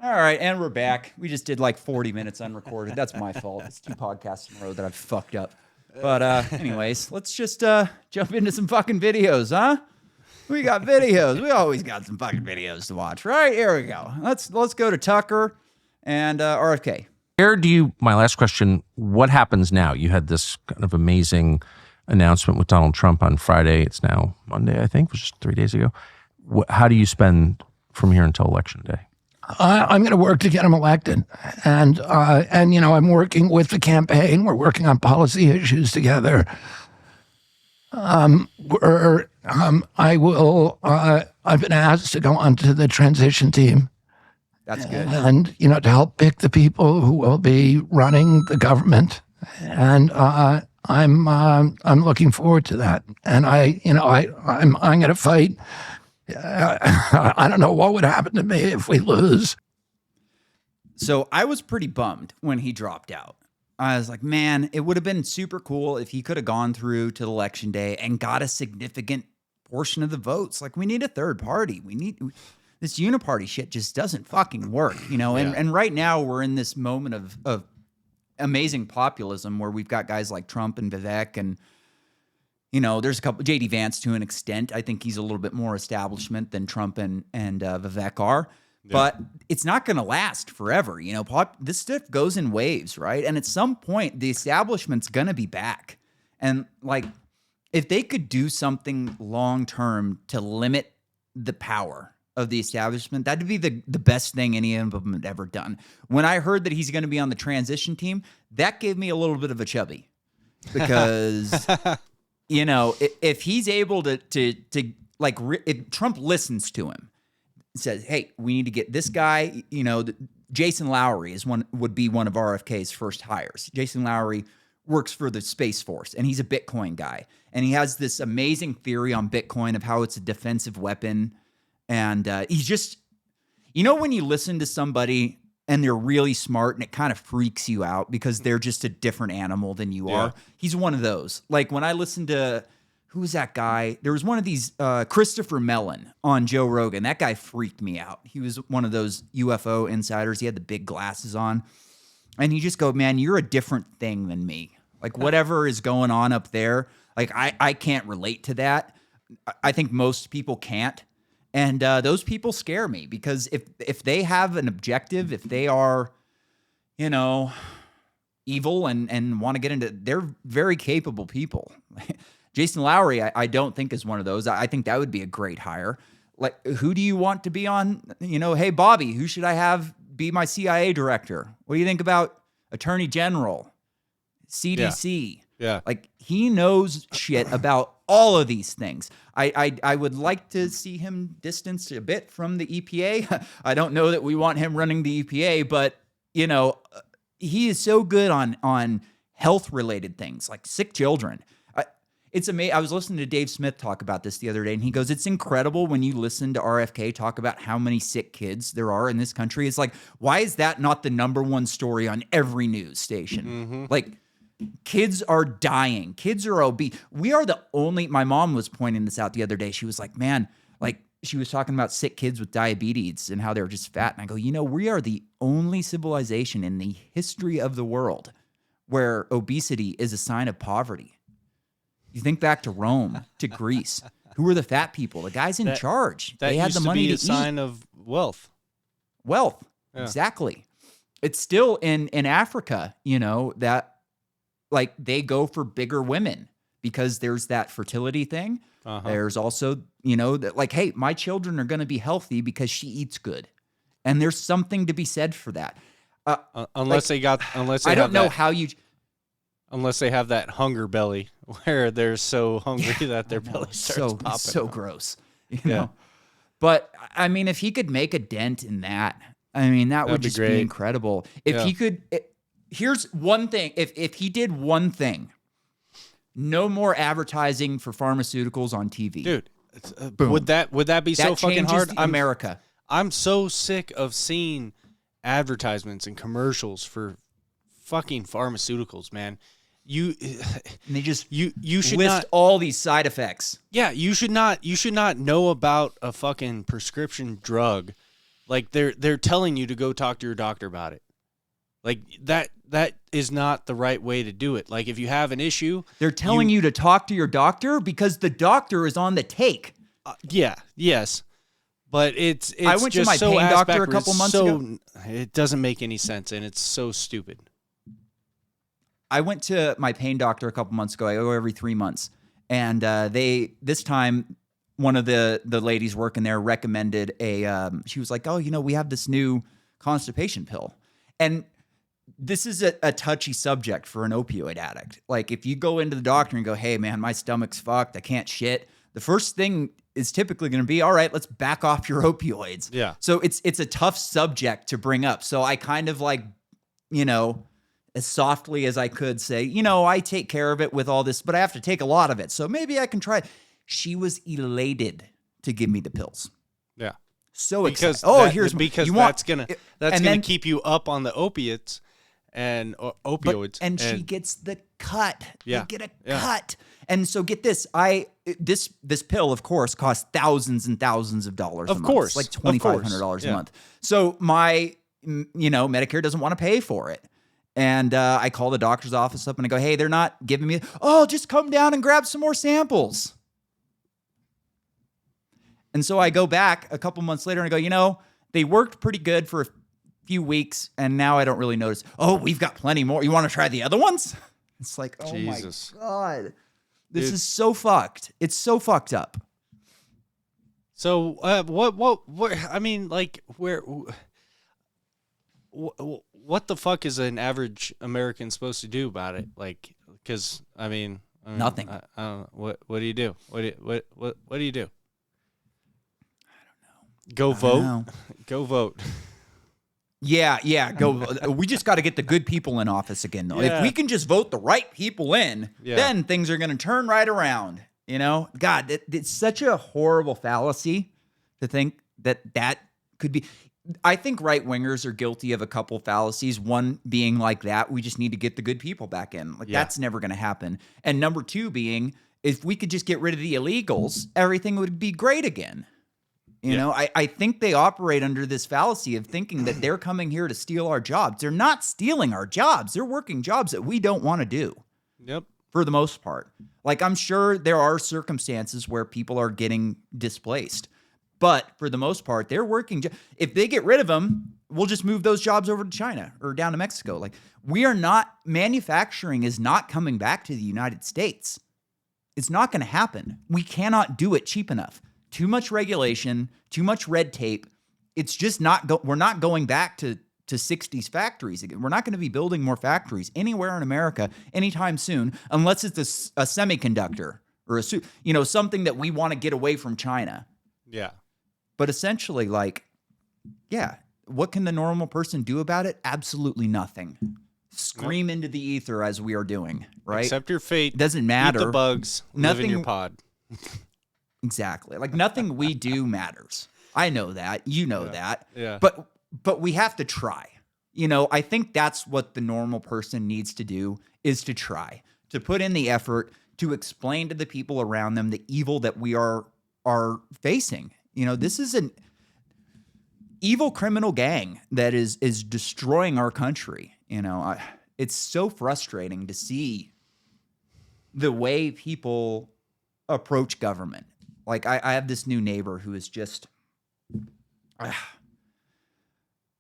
All right, and we're back. We just did like 40 minutes unrecorded. That's my fault. It's 2 podcasts in a row that I've fucked up. But anyways, let's just jump into some fucking videos, huh? We got videos. We always got some fucking videos to watch, right? Here we go. Let's go to Tucker and RFK. My last question, what happens now? You had this kind of amazing announcement with Donald Trump on Friday. It's now Monday, I think, which is 3 days ago. How do you spend from here until Election Day? I'm going to work to get him elected, and you know, I'm working with the campaign. We're working on policy issues together. I've been asked to go onto the transition team. That's good. And you know, to help pick the people who will be running the government, and I'm looking forward to that. And I'm going to fight. I don't know what would happen to me if we lose. So I was pretty bummed when he dropped out. I was like, man, it would have been super cool if he could have gone through to Election Day and got a significant portion of the votes. Like, we need a third party. This uniparty shit just doesn't fucking work, you know? And right now we're in this moment of amazing populism where we've got guys like Trump and Vivek and, you know, there's a couple, JD Vance to an extent. I think he's a little bit more establishment than Trump and Vivek are, but it's not going to last forever. You know, this stuff goes in waves, right? And at some point, the establishment's going to be back. And like, if they could do something long-term to limit the power of the establishment, that'd be the best thing any of them had ever done. When I heard that he's going to be on the transition team, that gave me a little bit of a chubby because... You know, if he's able to if Trump listens to him, says, "Hey, we need to get this guy." You know, Jason Lowery would be one of RFK's first hires. Jason Lowery works for the Space Force, and he's a Bitcoin guy, and he has this amazing theory on Bitcoin of how it's a defensive weapon, and he's just, you know, when you listen to somebody and they're really smart and it kind of freaks you out because they're just a different animal than you are. He's one of those. Like when I listened to, who was that guy? There was one of these, Christopher Mellon on Joe Rogan. That guy freaked me out. He was one of those UFO insiders. He had the big glasses on. And you just go, man, you're a different thing than me. Like whatever is going on up there, like I can't relate to that. I think most people can't. And those people scare me because if they have an objective, if they are, you know, evil and want to get into, they're very capable people. Jason Lowery, I don't think is one of those. I think that would be a great hire. Like, who do you want to be on? You know, hey, Bobby, who should I have be my CIA director? What do you think about Attorney General, CDC? Yeah. Like, he knows shit about all of these things. I would like to see him distanced a bit from the EPA. I don't know that we want him running the EPA, but, you know, he is so good on health-related things, like sick children. It's amazing. I was listening to Dave Smith talk about this the other day, and he goes, it's incredible when you listen to RFK talk about how many sick kids there are in this country. It's like, why is that not the #1 story on every news station? Mm-hmm. Like, kids are dying. Kids are obese. We are the only, my mom was pointing this out the other day. She was like, man, like she was talking about sick kids with diabetes and how they're just fat. And I go, you know, we are the only civilization in the history of the world where obesity is a sign of poverty. You think back to Rome, to Greece. Who were the fat people? The guys in charge. That they had the money to used to be a sign of wealth. Wealth, Yeah. exactly. It's still in Africa, you know, that like they go for bigger women because there's that fertility thing. Uh-huh. There's also, you know, that like, hey, my children are going to be healthy because she eats good. And there's something to be said for that. Unless like, they I don't have know that, how you... unless they have that hunger belly where they're so hungry that their belly starts popping. So out. gross, you know? But I mean, if he could make a dent in that, I mean, that would That'd be just great. be incredible. If he could, here's one thing. If he did one thing, no more advertising for pharmaceuticals on TV. Dude, would that be so fucking hard? America. I'm so sick of seeing advertisements and commercials for fucking pharmaceuticals, man. And they just you should list not all these side effects. Yeah, you should not know about a fucking prescription drug Like they're telling you to go talk to your doctor about it. Like that is not the right way to do it. Like if you have an issue, They're telling you to talk to your doctor because the doctor is on the take. Yes. But it's I went to just my so pain ass doctor a backwards, couple months so, ago. It doesn't make any sense, and it's so stupid. I went to my pain doctor a couple months ago. I go every 3 months. And this time, one of the ladies working there recommended she was like, oh, we have this new constipation pill. And this is a touchy subject for an opioid addict. Like if you go into the doctor and go, hey man, my stomach's fucked, I can't shit. The first thing is typically going to be, all right, let's back off your opioids. Yeah. So it's a tough subject to bring up. So I kind of like, as softly as I could say, I take care of it with all this, but I have to take a lot of it. So maybe I can try it. She was elated to give me the pills. Yeah. So excited. Because that's gonna keep you up on the opiates and opioids. And she gets the cut. Yeah. They get a cut. And so get this, this pill, of course, costs thousands and thousands of dollars a month. Course. It's like $2,500 a month. So my, Medicare doesn't want to pay for it. And I call the doctor's office up and I go, hey, they're not giving me, just come down and grab some more samples. And so I go back a couple months later and I go, they worked pretty good for a few weeks and now I don't really notice. Oh, we've got plenty more. You want to try the other ones? It's like, oh Jesus. my God. This is so fucked. It's so fucked up. So what I mean, like what the fuck is an average American supposed to do about it? Like, because I mean, nothing. I don't know. What do you do? What do you do? Go vote. Go vote. Yeah. Go. We just got to get the good people in office again, though. Yeah. If we can just vote the right people in, then things are going to turn right around. God, it's such a horrible fallacy to think that could be. I think right wingers are guilty of a couple fallacies. One being like that, we just need to get the good people back in. That's never going to happen. And number two being, if we could just get rid of the illegals, everything would be great again. I think they operate under this fallacy of thinking that they're coming here to steal our jobs. They're not stealing our jobs. They're working jobs that we don't want to do. Yep. For the most part. Like, I'm sure there are circumstances where people are getting displaced. But for the most part, they're working. If they get rid of them, we'll just move those jobs over to China or down to Mexico. Like, manufacturing is not coming back to the United States. It's not going to happen. We cannot do it cheap enough. Too much regulation, too much red tape. It's just we're not going back to 60s factories again. We're not going to be building more factories anywhere in America anytime soon, unless it's a semiconductor or something that we want to get away from China. Yeah. But essentially, what can the normal person do about it? Absolutely nothing. Scream into the ether as we are doing, right? Accept your fate. Doesn't matter. Eat the bugs. Live in your pod. Exactly. Like nothing we do matters. I know that. You know that. Yeah. But we have to try. I think that's what the normal person needs to do is to try, to put in the effort, to explain to the people around them the evil that we are facing. This is an evil criminal gang that is destroying our country. It's so frustrating to see the way people approach government. Like I have this new neighbor who is just,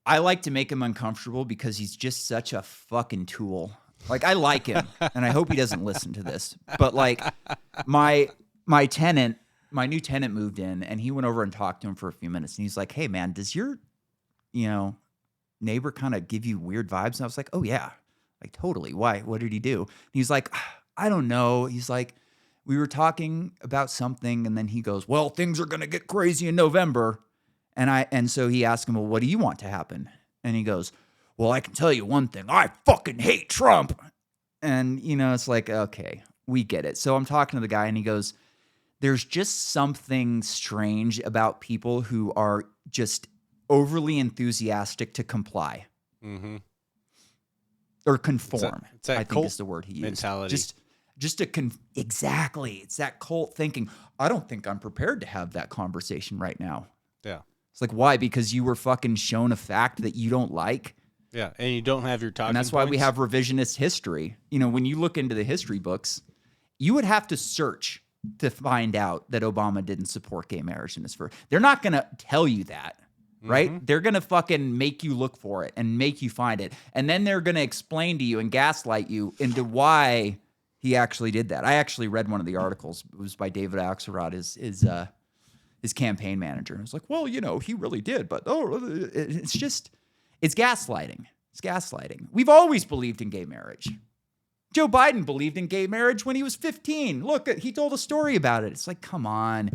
I like to make him uncomfortable because he's just such a fucking tool. Like I like him and I hope he doesn't listen to this, but like my new tenant moved in and he went over and talked to him for a few minutes and he's like, hey man, does your, neighbor kind of give you weird vibes? And I was like, oh yeah, like totally. Why? What did he do? And he's like, I don't know. He's like, we were talking about something and then he goes, well, things are going to get crazy in November. And so he asked him, well, what do you want to happen? And he goes, well, I can tell you one thing. I fucking hate Trump. And, it's like, okay, we get it. So I'm talking to the guy and he goes, there's just something strange about people who are just overly enthusiastic to comply. Mm-hmm. Or conform, it's that I think cult is the word he used. mentality. Exactly. It's that cult thinking. I don't think I'm prepared to have that conversation right now. Yeah. It's like, why? Because you were fucking shown a fact that you don't like. Yeah, and you don't have your talking And that's why we points. have revisionist history. You know, when you look into the history books, you would have to search to find out that Obama didn't support gay marriage in his first. They're not going to tell you that, right? They're going to fucking make you look for it and make you find it. And then they're going to explain to you and gaslight you into why he actually did that. I actually read one of the articles. It was by David Axelrod, his campaign manager. It was like, well, you know, he really did. But it's gaslighting. It's gaslighting. We've always believed in gay marriage. Joe Biden believed in gay marriage when he was 15. Look, he told a story about it. It's like, come on.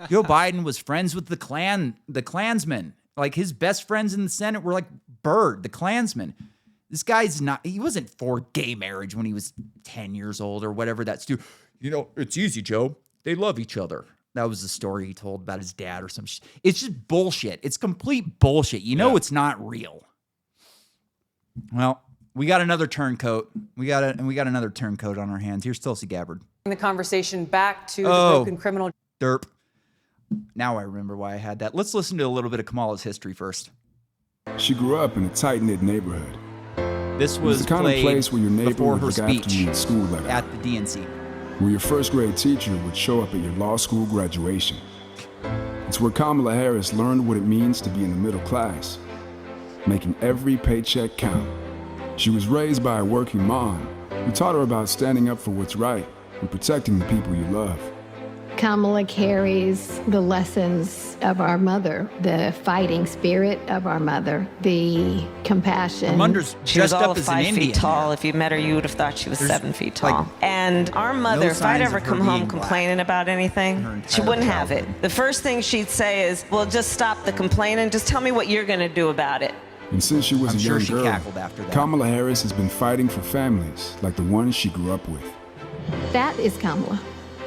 Joe Biden was friends with the Klansmen. Like, his best friends in the Senate were like Byrd, the Klansman. This guy's he wasn't for gay marriage when he was 10 years old or whatever that's due. You know, it's easy, Joe. They love each other. That was the story he told about his dad or some shit. It's just bullshit. It's complete bullshit. You know, it's not real. Well, we got another turncoat. We got another turncoat on our hands. Here's Tulsi Gabbard. The conversation back to the broken criminal. Derp. Now I remember why I had that. Let's listen to a little bit of Kamala's history first. She grew up in a tight-knit neighborhood. This was the kind of place where your neighbor before would her look after speech you in school letter, at the DNC. where your first grade teacher would show up at your law school graduation. It's where Kamala Harris learned what it means to be in the middle class, making every paycheck count. She was raised by a working mom who taught her about standing up for what's right and protecting the people you love. Kamala carries the lessons of our mother, the fighting spirit of our mother, the compassion. Her mother's She was dressed all up of as an 5 Indian. feet tall. If you met her, you would have thought she was 7 feet tall. like, and our mother, if I'd signs ever of her come home being black complaining about anything, her she entire wouldn't have it. childhood. The first thing she'd say is, well, just stop the complaining. Just tell me what you're going to do about it. And since she was I'm a sure young she girl, cackled after that. Kamala Harris has been fighting for families like the ones she grew up with. That is Kamala.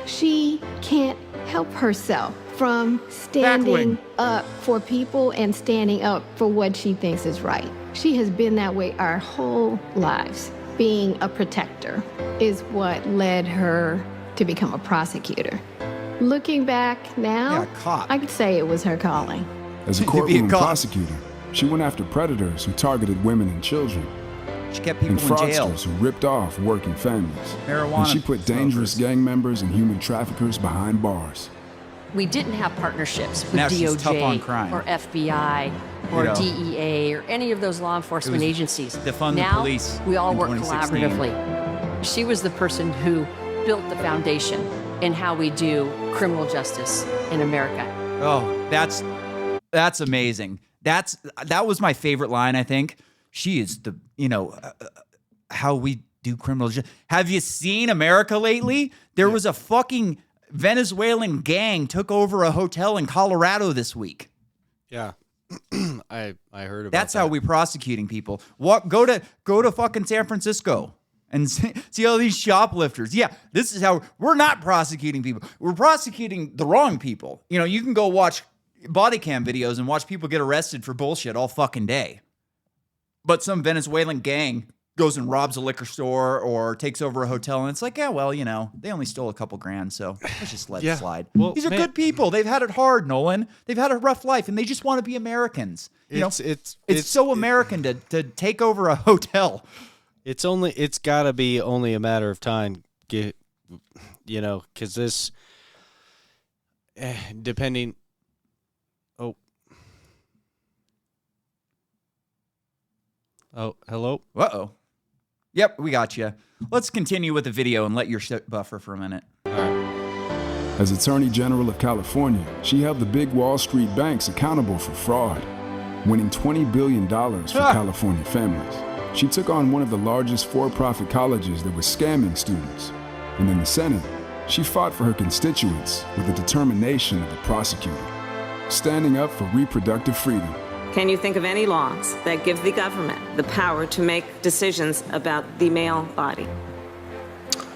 She can't help herself from standing up for people and standing up for what she thinks is right. She has been that way our whole lives. Being a protector is what led her to become a prosecutor. Looking back now, Yeah, cop. I could say it was her calling. As a To be a courtroom cop. prosecutor, she went after predators who targeted women and children, She kept people and in jail. fraudsters who ripped off working families. Marijuana And she put dangerous smokers. gang members and human traffickers behind bars. We didn't have partnerships with Now she's tough on DOJ crime. or FBI or You know, DEA or any of those law enforcement it was agencies. defund the now, police we all in work 2016. collaboratively. She was the person who built the foundation in how we do criminal justice in America. Oh, that's amazing. That was my favorite line, I think. She is the, how we do criminal justice. Have you seen America lately? There was a fucking Venezuelan gang took over a hotel in Colorado this week. Yeah. I heard about That's that. how we prosecuting people. Go to fucking San Francisco and see all these shoplifters. Yeah, this is how we're not prosecuting people. We're prosecuting the wrong people. You can go watch body cam videos and watch people get arrested for bullshit all fucking day. But some Venezuelan gang goes and robs a liquor store or takes over a hotel, and it's like, yeah, well, they only stole a couple grand, so let's just let it slide. Well, These are man- good people. They've had it hard, Nolan. They've had a rough life, and they just want to be Americans. It's so American to take over a hotel. It's got to be only a matter of time, because this, depending. Oh, hello. Uh-oh. Yep, we got you. Let's continue with the video and let your shit buffer for a minute. As Attorney General of California, she held the big Wall Street banks accountable for fraud, winning $20 billion for California families. She took on one of the largest for-profit colleges that was scamming students. And in the Senate, she fought for her constituents with the determination of a prosecutor, standing up for reproductive freedom. Can you think of any laws that give the government the power to make decisions about the male body?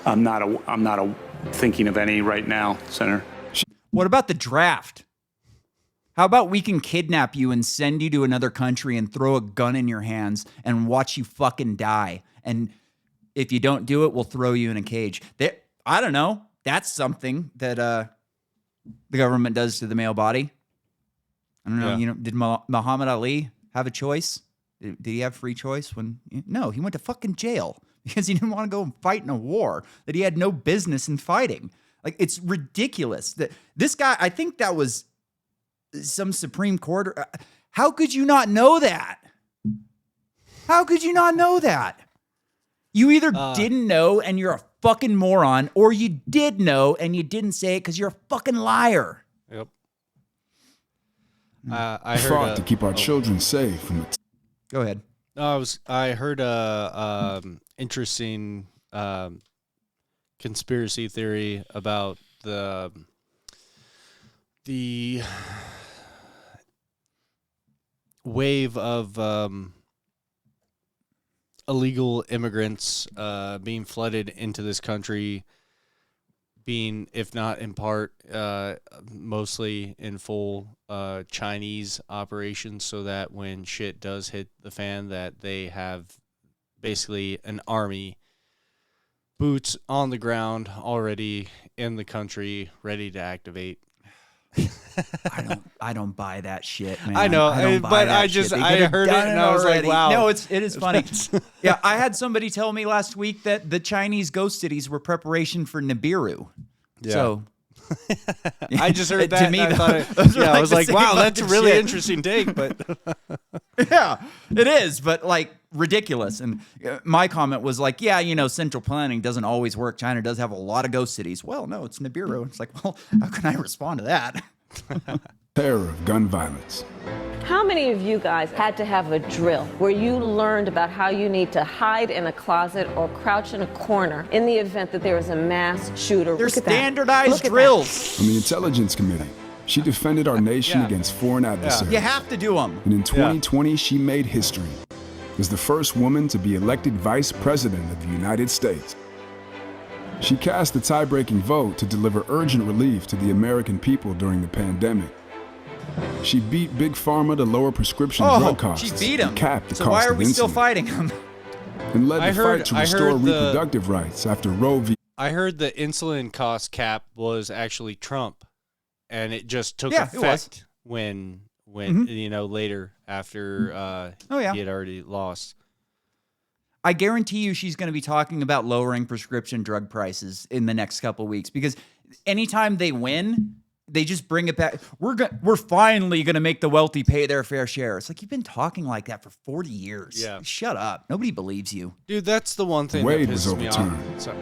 I'm not thinking of any right now, Senator. What about the draft? How about we can kidnap you and send you to another country and throw a gun in your hands and watch you fucking die? And if you don't do it, we'll throw you in a cage. I don't know. That's something that the government does to the male body. I don't know. Yeah. You know, did Muhammad Ali have a choice? Did he have free choice? No, he went to fucking jail because he didn't want to go and fight in a war that he had no business in fighting. Like, it's ridiculous that this guy, I think that was some Supreme Court. How could you not know that? How could you not know that? You either didn't know and you're a fucking moron, or you did know and you didn't say it because you're a fucking liar. Yep. I heard fought to keep our children safe from the Go ahead. I heard a interesting conspiracy theory about the wave of illegal immigrants being flooded into this country, being, if not in part, mostly in full Chinese operations, so that when shit does hit the fan, that they have basically an army, boots on the ground, already in the country, ready to activate. I don't buy that shit, man. I know, don't buy but that I shit. just I heard it and I was already. like, wow. No, it is funny. Yeah, I had somebody tell me last week that the Chinese ghost cities were preparation for Nibiru. Yeah. So I just heard that. To me, and I thought I was like, wow, that's a really interesting take. But yeah, it is. But like, ridiculous. And my comment was like, yeah, you know, central planning doesn't always work. China does have a lot of ghost cities. Well, no, it's Nibiru. It's like, well, how can I respond to that? terror of gun violence. How many of you guys had to have a drill where you learned about how you need to hide in a closet or crouch in a corner in the event that there is a mass shooter? They're standardized drills. On the Intelligence Committee, she defended our nation against foreign adversaries. You have to do them. And in 2020, she made history as the first woman to be elected vice president of the United States. She cast the tie-breaking vote to deliver urgent relief to the American people during the pandemic. She beat Big Pharma to lower prescription drug costs. She beat him. And capped the So cost why are of we still insulin. fighting him? And led the fight to restore heard the- reproductive rights after Roe v. I heard the insulin cost cap was actually Trump, and it just took Yeah, it was. effect when you know, later after he had already lost. I guarantee you she's going to be talking about lowering prescription drug prices in the next couple of weeks, because anytime they win, they just bring it back. We're finally going to make the wealthy pay their fair share. It's like, you've been talking like that for 40 years. Yeah. Shut up. Nobody believes you. Dude, that's the one thing Wade that was pisses me off. overturned. So,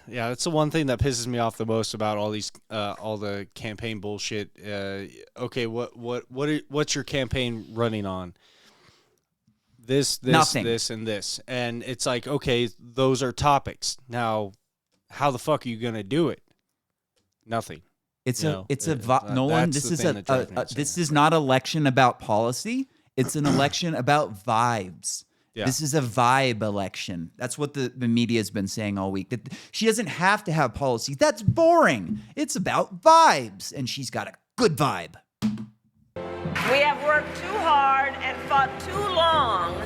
yeah, that's the one thing that pisses me off the most about all these all the campaign bullshit. Okay, what's your campaign running on? This, Nothing. this, and this. And it's like, okay, those are topics. Now, how the fuck are you gonna do it? Nothing. Nolan, that's this the is thing that drives me this insane. is not election about policy. It's an election about vibes. Yeah. This is a vibe election. That's what the media has been saying all week. That she doesn't have to have policy. That's boring. It's about vibes, and she's got a good vibe. We have worked too hard and fought too long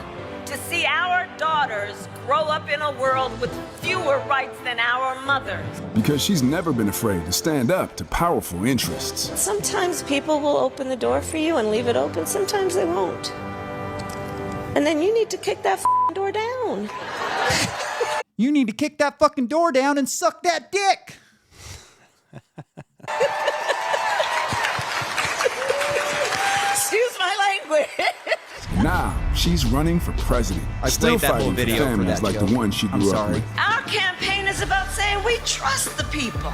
to see our daughters grow up in a world with fewer rights than our mothers. Because she's never been afraid to stand up to powerful interests. Sometimes people will open the door for you and leave it open. Sometimes they won't. And then you need to kick that door down. You need to kick that fucking door down and suck that dick. Excuse my language. Now, she's running for president. I still played that whole fighting for video for families that like joke. the one she I'm grew up sorry. with. Our campaign is about saying we trust the people.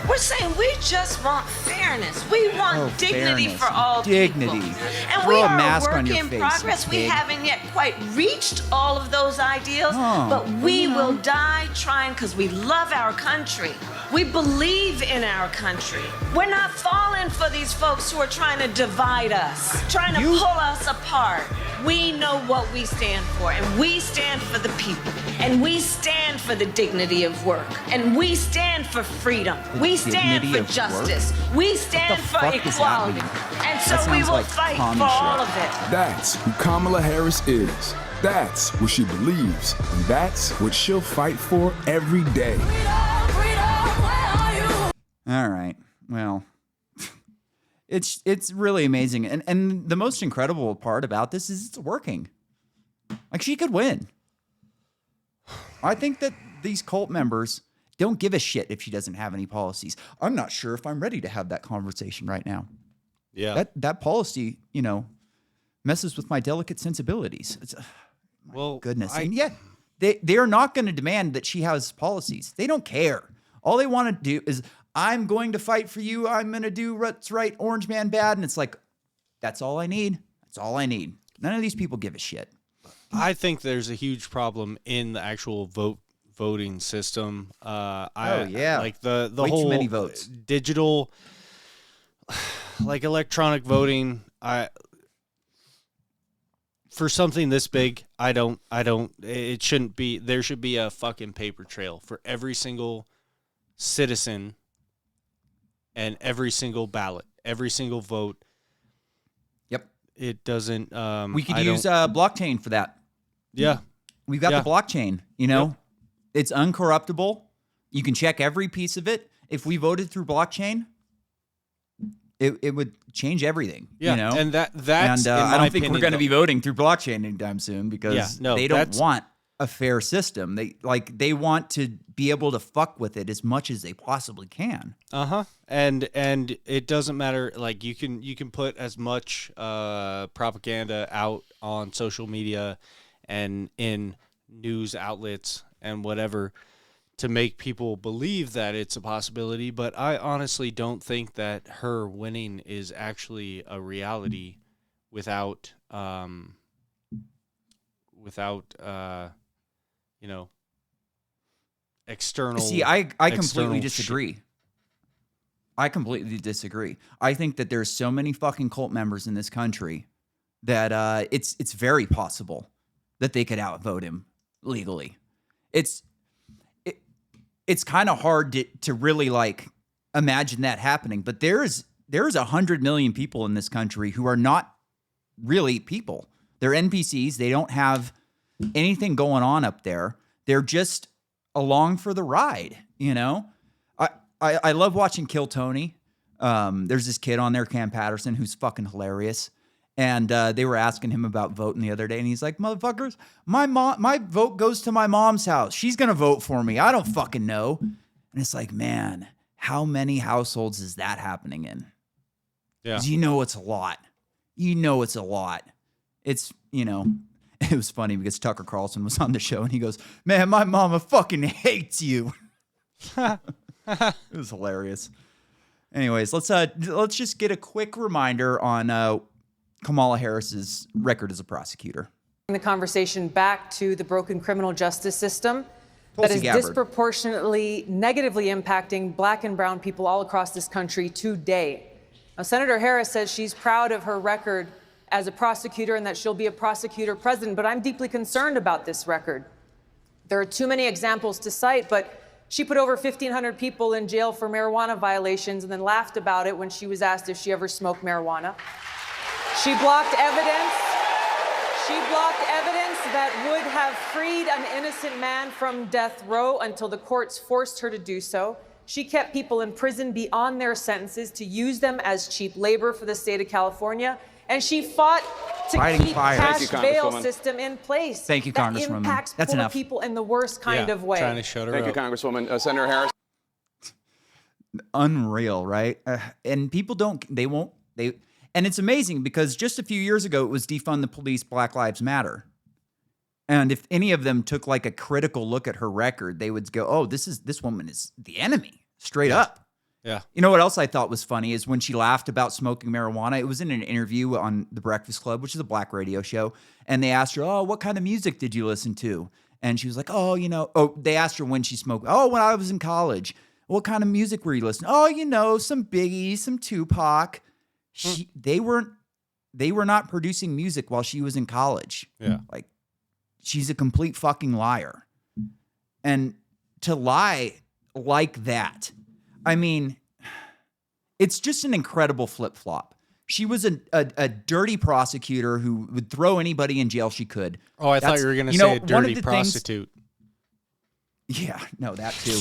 We're saying we just want fairness. We want dignity fairness. for all Dignity. people. And Throw we a are mask a work on your in face, progress. you We pig. haven't yet quite reached all of those ideals, but we will die trying because we love our country. We believe in our country. We're not falling for these folks who are trying to divide us, trying to pull us apart. We know what we stand for, and we stand for the people, and we stand for the dignity of work, and we stand for freedom. We stand dignity for of work? justice. We stand for fuck does that equality. mean? And That so we sounds will like fight for commie all shit. of it. That's who Kamala Harris is. That's what she believes. And that's what she'll fight for every day. All right. Well, It's really amazing. And the most incredible part about this is it's working. Like, she could win. I think that these cult members don't give a shit if she doesn't have any policies. I'm not sure if I'm ready to have that conversation right now. Yeah. That policy, messes with my delicate sensibilities. It's, goodness. And yet they are not going to demand that she has policies. They don't care. All they want to do is, I'm going to fight for you. I'm going to do what's right. Orange man bad. And it's like, that's all I need. That's all I need. None of these people give a shit. I think there's a huge problem in the actual voting system. Like the Way whole too many votes. Digital, like electronic voting. For something this big, it shouldn't be. There should be a fucking paper trail for every single citizen and every single ballot, every single vote. Yep. It doesn't. We could use blockchain for that. Yeah. We've got the blockchain, Yep. It's uncorruptible. You can check every piece of it. If we voted through blockchain, it would change everything. Yeah. And that's I don't think we're going to be voting through blockchain anytime soon because they don't want a fair system. They want to be able to fuck with it as much as they possibly can. And it doesn't matter. Like, you can put as much propaganda out on social media and in news outlets and whatever to make people believe that it's a possibility. But I honestly don't think that her winning is actually a reality without external. See, I completely disagree. I completely disagree. I think that there's so many fucking cult members in this country that it's very possible that they could outvote him legally. It's kind of hard to really like imagine that happening, but there's 100 million people in this country who are not really people. They're NPCs. They don't have anything going on up there. They're just along for the ride, I love watching Kill Tony. There's this kid on there, Cam Patterson, who's fucking hilarious. And they were asking him about voting the other day, and he's like, "Motherfuckers, my vote goes to my mom's house. She's gonna vote for me. I don't fucking know." And it's like, man, how many households is that happening in? Yeah, 'cause it's a lot. It's a lot. It's It was funny because Tucker Carlson was on the show, and he goes, "Man, my mama fucking hates you." It was hilarious. Anyways, let's just get a quick reminder on Kamala Harris's record as a prosecutor. The conversation back to the broken criminal justice system that is disproportionately negatively impacting black and brown people all across this country today. Now, Senator Harris says she's proud of her record as a prosecutor and that she'll be a prosecutor president, but I'm deeply concerned about this record. There are too many examples to cite, but she put over 1,500 people in jail for marijuana violations and then laughed about it when she was asked if she ever smoked marijuana. She blocked evidence. That would have freed an innocent man from death row until the courts forced her to do so. She kept people in prison beyond their sentences to use them as cheap labor for the state of California. And she fought to keep cash bail system in place. Thank you, Congresswoman. That impacts poor people in the worst kind of way. Trying to shut her up. Thank you, Congresswoman. Senator Harris. Unreal, right? And people and it's amazing because just a few years ago, it was defund the police, Black Lives Matter. And if any of them took like a critical look at her record, they would go, "Oh, this woman is the enemy," straight up. Yeah. You know what else I thought was funny is when she laughed about smoking marijuana. It was in an interview on The Breakfast Club, which is a black radio show. And they asked her, "Oh, what kind of music did you listen to?" And she was like, they asked her when she smoked. "Oh, when I was in college." "What kind of music were you listening?" "Oh, some Biggie, some Tupac." They were not producing music while she was in college. Yeah. Like, she's a complete fucking liar. And to lie like that, I mean, it's just an incredible flip-flop. She was a dirty prosecutor who would throw anybody in jail she could. Oh, I thought you were going to say a dirty prostitute. Yeah, no, that too.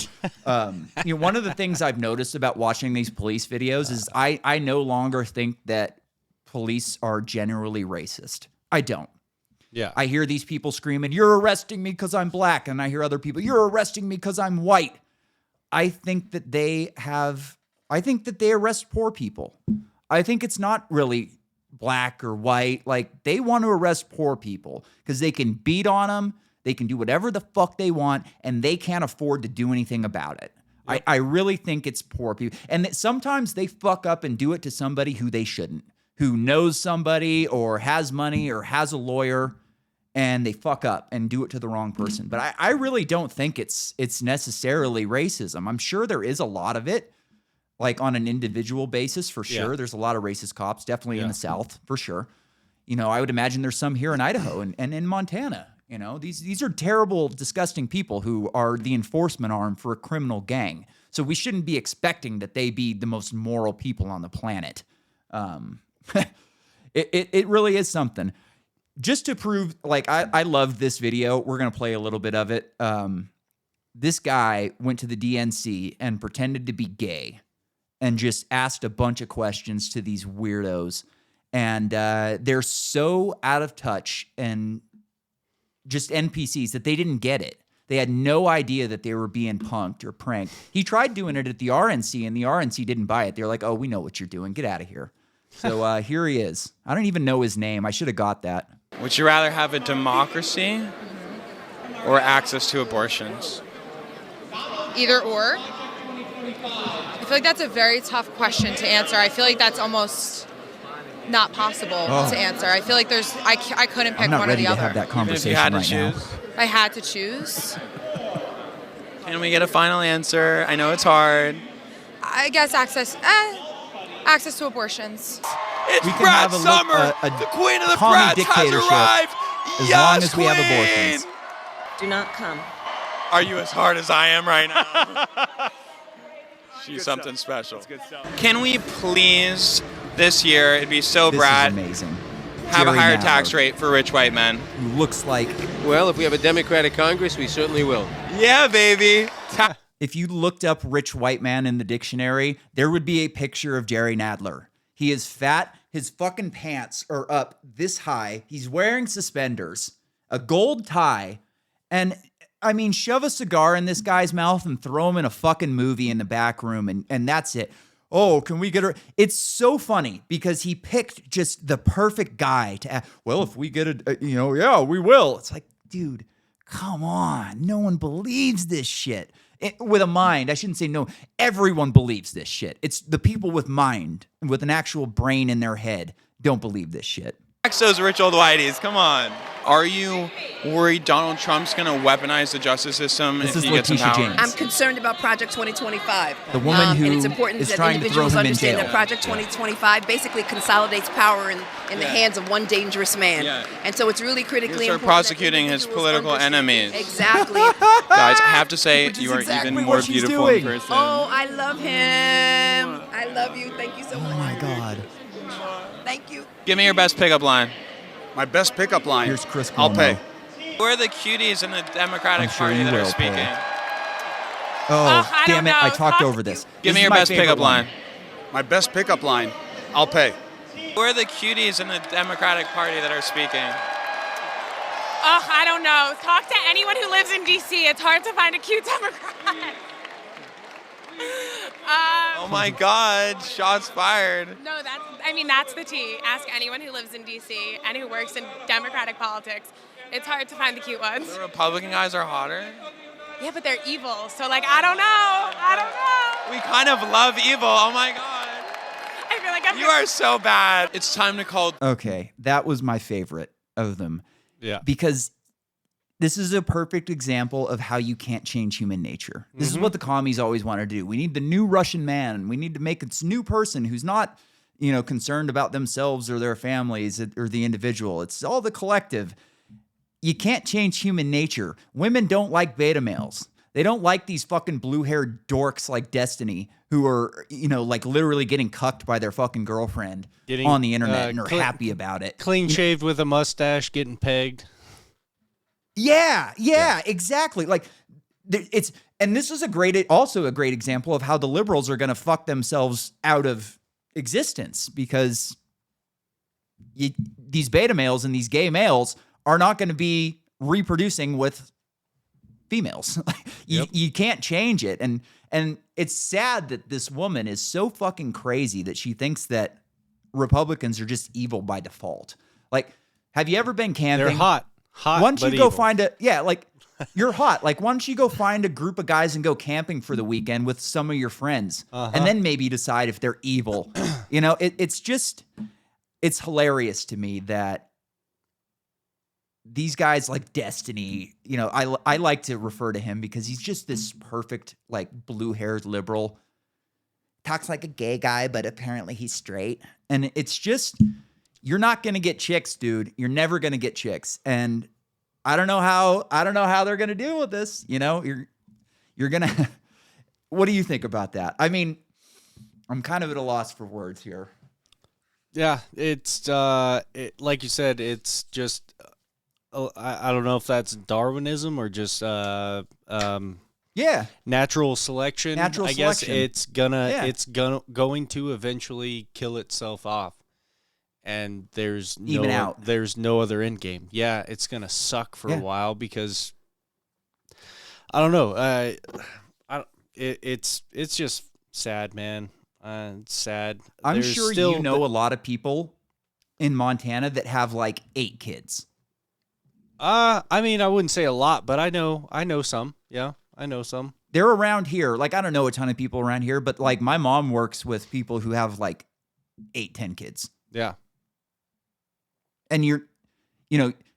One of the things I've noticed about watching these police videos is I no longer think that police are generally racist. I don't. Yeah. I hear these people screaming, "You're arresting me because I'm black," and I hear other people, "You're arresting me because I'm white." I think that they arrest poor people. I think it's not really black or white. Like, they want to arrest poor people because they can beat on them. They can do whatever the fuck they want, and they can't afford to do anything about it. Yep. I really think it's poor people. And that sometimes they fuck up and do it to somebody who they shouldn't, who knows somebody or has money or has a lawyer, and they fuck up and do it to the wrong person. But I really don't think it's necessarily racism. I'm sure there is a lot of it, like on an individual basis, for sure. Yeah. There's a lot of racist cops, definitely in the South, for sure. I would imagine there's some here in Idaho and in Montana. These are terrible, disgusting people who are the enforcement arm for a criminal gang. So we shouldn't be expecting that they be the most moral people on the planet. It really is something. Just to prove, like, I love this video. We're going to play a little bit of it. This guy went to the DNC and pretended to be gay and just asked a bunch of questions to these weirdos. And they're so out of touch and just NPCs that they didn't get it. They had no idea that they were being punked or pranked. He tried doing it at the RNC, and the RNC didn't buy it. They're like, "Oh, we know what you're doing. Get out of here." So here he is. I don't even know his name. I should have got that. Would you rather have a democracy or access to abortions? Either or. I feel like that's a very tough question to answer. I feel like that's almost not possible to answer. I feel like I couldn't pick one or the other. I'm not ready to have that conversation right now. I had to choose. Can we get a final answer? I know it's hard. I guess access to abortions. It's Brad Summer, the queen of the Brads has arrived. As long as we have abortions. Do not come. Are you as hard as I am right now? She's something special. Can we please, this year, it'd be so Brad, amazing. Have a higher tax rate for rich white men? Who looks like... Well, if we have a Democratic Congress, we certainly will. Yeah, baby. If you looked up rich white man in the dictionary, there would be a picture of Jerry Nadler. He is fat. His fucking pants are up this high. He's wearing suspenders, a gold tie, and I mean, shove a cigar in this guy's mouth and throw him in a fucking movie in the back room, and that's it. Oh, can we get her? It's so funny because he picked just the perfect guy to, well, if we get yeah, we will. It's like, dude, come on. No one believes this shit. With a mind, I shouldn't say no. Everyone believes this shit. It's the people with mind, with an actual brain in their head, don't believe this shit. Those rich old whiteys, come on. Are you worried Donald Trump's going to weaponize the justice system if he gets in power? James. I'm concerned about Project 2025. The woman who and it's important is that trying individuals to throw him understand in jail. that Project 2025 basically consolidates power in the hands of one dangerous man. Yeah. And so it's really critically important. Prosecuting his political enemies. Exactly. Guys, I have to say, you are even more beautiful in person. Oh, I love him. I love you. Thank you so much. Oh my God. Thank you. Give me your best pickup line. My best pickup line. Here's Chris Cuomo. I'll pay. Who are the cuties in the Democratic Party that are speaking? Oh, damn it. I talked over this. Give me your best pickup line. My best pickup line. I'll pay. Who are the cuties in the Democratic Party that are speaking? Oh, I don't know. Talk to anyone who lives in D.C. It's hard to find a cute Democrat. Oh my God, shots fired. No, that's the tea. Ask anyone who lives in D.C. and who works in Democratic politics. It's hard to find the cute ones. The Republican guys are hotter? Yeah, but they're evil. So, I don't know. We kind of love evil. Oh my God. I feel like You are so bad. It's time to call. Okay, that was my favorite of them. Yeah. Because this is a perfect example of how you can't change human nature. This is what the commies always want to do. We need the new Russian man. We need to make this new person who's not, concerned about themselves or their families or the individual. It's all the collective. You can't change human nature. Women don't like beta males. They don't like these fucking blue-haired dorks like Destiny who are, literally getting cucked by their fucking girlfriend on the internet and are happy about it. Clean shaved with a mustache, getting pegged. Yeah, exactly. Like, and this is also a great example of how the liberals are going to fuck themselves out of existence, because these beta males and these gay males are not going to be reproducing with females. You can't change it. And it's sad that this woman is so fucking crazy that she thinks that Republicans are just evil by default. Like, have you ever been camping? They're hot. Hot, Why don't you but go evil. find you're hot. Like, why don't you go find a group of guys and go camping for the weekend with some of your friends, and then maybe decide if they're evil. It's hilarious to me that these guys like Destiny, I like to refer to him because he's just this perfect, like, blue-haired liberal. Talks like a gay guy, but apparently he's straight. And it's just, you're not going to get chicks, dude. You're never going to get chicks. And I don't know how they're going to deal with this. You're going to, what do you think about that? I mean, I'm kind of at a loss for words here. Yeah, it's like you said, it's just I don't know if that's Darwinism or just natural selection. I guess it's going to eventually kill itself off, and there's no other end game. Yeah, it's gonna suck for a while because I don't know. It's just sad, man. It's sad. I'm sure you know a lot of people in Montana that have like 8 kids. I mean, I wouldn't say a lot, but I know some. Yeah, I know some. They're around here. Like, I don't know a ton of people around here, but like my mom works with people who have like 8-10 kids. Yeah. And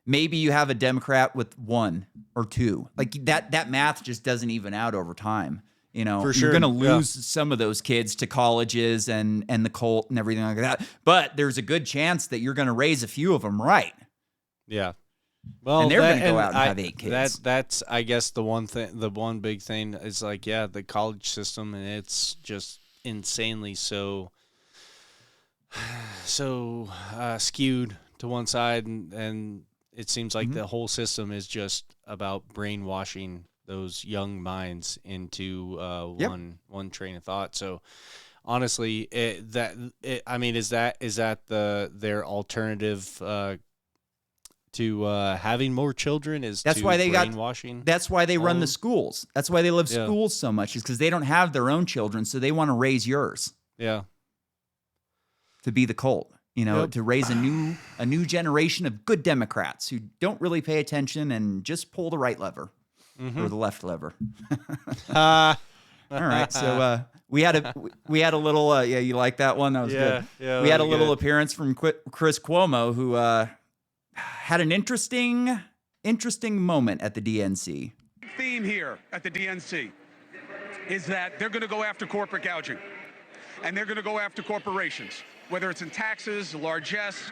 maybe you have a Democrat with 1 or 2. Like that math just doesn't even out over time. For sure. You're going to lose some of those kids to colleges and the cult and everything like that. But there's a good chance that you're going to raise a few of them right. Yeah. Well, and they're going to go out and have 8 kids. That's I guess the one thing. The one big thing is like, the college system, and it's just insanely so skewed to one side, and it seems like the whole system is just about brainwashing those young minds into one train of thought. So honestly, is that their alternative to having more children is that's to why they brainwashing? That's why they run the schools. That's why they love schools so much, is because they don't have their own children, so they want to raise yours. Yeah. To be the cult, to raise a new generation of good Democrats who don't really pay attention and just pull the right lever. Or the left lever. All right, so we had a little you like that one? That was good. Yeah, we had a little appearance from Chris Cuomo, who had an interesting moment at the DNC. Theme here at the DNC is that they're going to go after corporate gouging, and they're going to go after corporations, whether it's in taxes, largesse,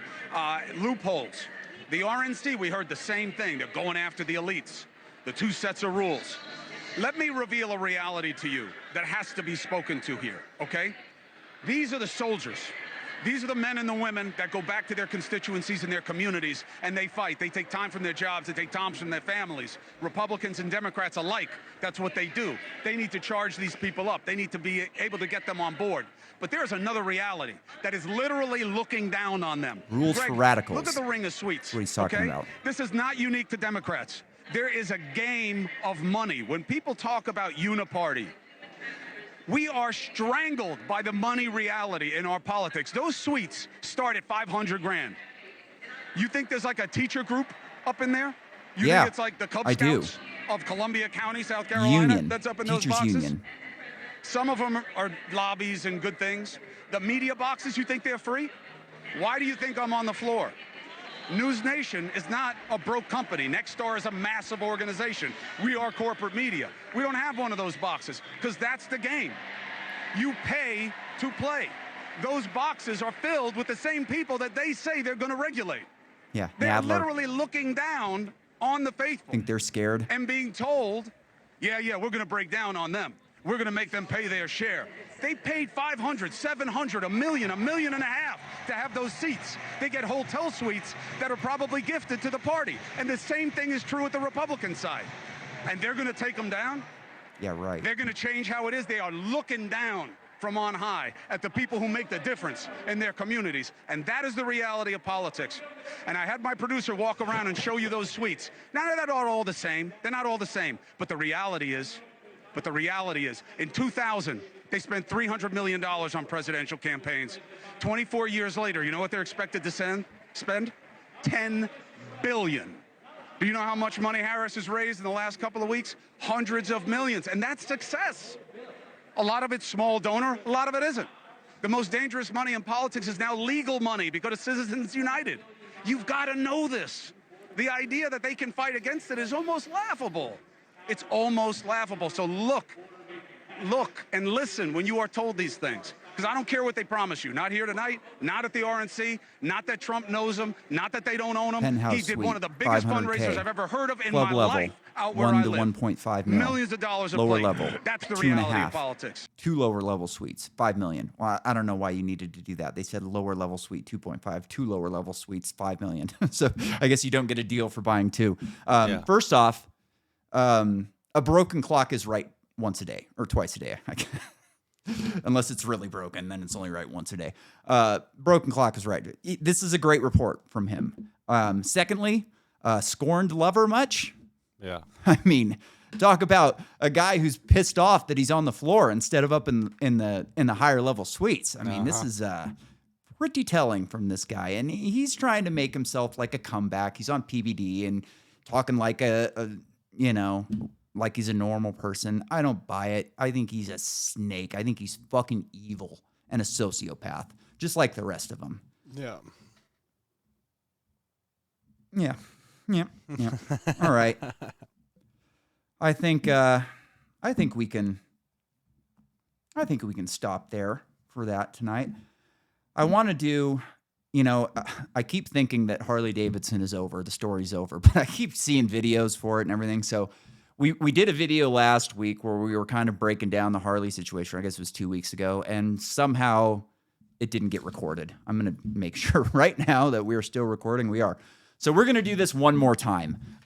loopholes. The RNC, we heard the same thing. They're going after the elites. The 2 sets of rules. Let me reveal a reality to you that has to be spoken to here, okay? These are the soldiers. These are the men and the women that go back to their constituencies and their communities, and they fight. They take time from their jobs. They take time from their families. Republicans and Democrats alike, that's what they do. They need to charge these people up. They need to be able to get them on board. But there's another reality that is literally looking down on them. Rules for radicals. Look at the Ring of Sweets. That's what he's talking about. This is not unique to Democrats. There is a game of money. When people talk about uniparty, we are strangled by the money reality in our politics. Those suites start at $500,000. You think there's like a teacher group up in there? You think it's like the Cub Scouts of Columbia County, South Carolina, that's up in those boxes? Union. Some of them are lobbies and good things. The media boxes, you think they're free? Why do you think I'm on the floor? News Nation is not a broke company. Nexstar is a massive organization. We are corporate media. We don't have one of those boxes because that's the game. You pay to play. Those boxes are filled with the same people that they say they're going to regulate. Yeah, they're literally looking down on the faithful. Think they're scared? And being told, we're going to break down on them. We're going to make them pay their share. They paid $500,000, $700,000, $1 million, $1.5 million to have those seats. They get hotel suites that are probably gifted to the party. And the same thing is true with the Republican side. And they're going to take them down? Yeah, right. They're going to change how it is. They are looking down from on high at the people who make the difference in their communities. And that is the reality of politics. And I had my producer walk around and show you those tweets. Now, they're not all the same. They're not all the same. But the reality is, in 2000, they spent $300 million on presidential campaigns. 24 years later, you know what they're expected to spend? $10 billion. Do you know how much money Harris has raised in the last couple of weeks? Hundreds of millions. And that's success. A lot of it's small donor, a lot of it isn't. The most dangerous money in politics is now legal money because of Citizens United. You've got to know this. The idea that they can fight against it is almost laughable. It's almost laughable. So look and listen when you are told these things. Because I don't care what they promise you. Not here tonight, not at the RNC, not that Trump knows them, not that they don't own them. Penthouse He did suite, one of the biggest 500K. fundraisers I've ever heard of in Club my level, life out where 1 I to live. 1.5 million. Millions of dollars a lower plate. level. That's the 2.5. reality of politics. 2 lower level suites, 5 million. Well, I don't know why you needed to do that. They said lower level suite 2.5, 2 lower level suites 5 million. So I guess you don't get a deal for buying 2. First off, a broken clock is right once a day or twice a day. Unless it's really broken, then it's only right once a day. Broken clock is right. This is a great report from him. Secondly, scorned lover much? Yeah. I mean, talk about a guy who's pissed off that he's on the floor instead of up in the higher level suites. I mean, this is pretty telling from this guy, and he's trying to make himself like a comeback. He's on PBD and talking like like he's a normal person. I don't buy it. I think he's a snake. I think he's fucking evil and a sociopath, just like the rest of them. Yeah. Yeah. All right. I think we can stop there for that tonight. I want to do, I keep thinking that Harley Davidson is over, the story's over, but I keep seeing videos for it and everything. So we did a video last week where we were kind of breaking down the Harley situation. I guess it was 2 weeks ago, and somehow it didn't get recorded. I'm going to make sure right now that we're still recording. We are. So we're going to do this one more time.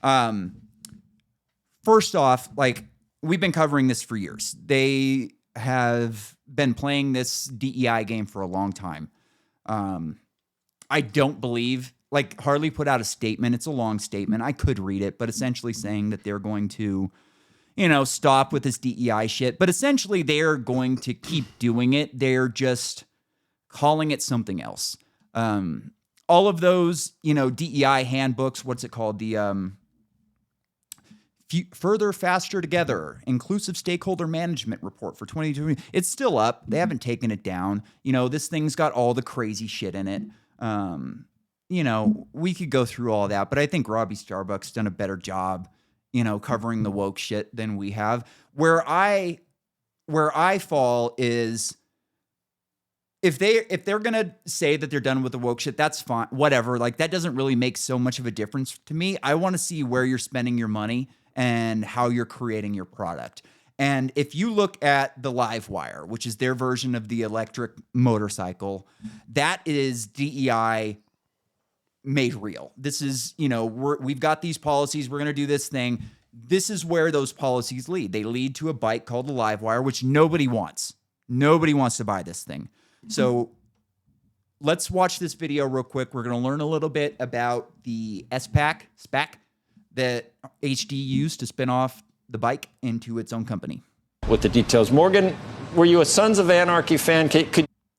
First off, we've been covering this for years. They have been playing this DEI game for a long time. I don't believe, Harley put out a statement. It's a long statement. I could read it, but essentially saying that they're going to, stop with this DEI shit. But essentially they're going to keep doing it. They're just calling it something else. All of those, DEI handbooks, what's it called? The Further, Faster, Together, Inclusive Stakeholder Management Report for 2020. It's still up. They haven't taken it down. This thing's got all the crazy shit in it. We could go through all that, but I think Robbie Starbuck's done a better job, covering the woke shit than we have. Where I fall is if they're gonna say that they're done with the woke shit, that's fine. Whatever. That doesn't really make so much of a difference to me. I want to see where you're spending your money and how you're creating your product. And if you look at the Livewire, which is their version of the electric motorcycle, that is DEI made real. This is, we've got these policies. We're going to do this thing. This is where those policies lead. They lead to a bike called the Livewire, which nobody wants. Nobody wants to buy this thing. So let's watch this video real quick. We're going to learn a little bit about the SPAC that HD used to spin off the bike into its own company. With the details. Morgan, were you a Sons of Anarchy fan?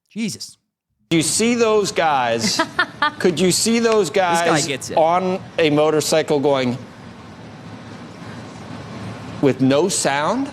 Jesus. You see those guys? Could you see those guys This guy gets it. on a motorcycle going with no sound?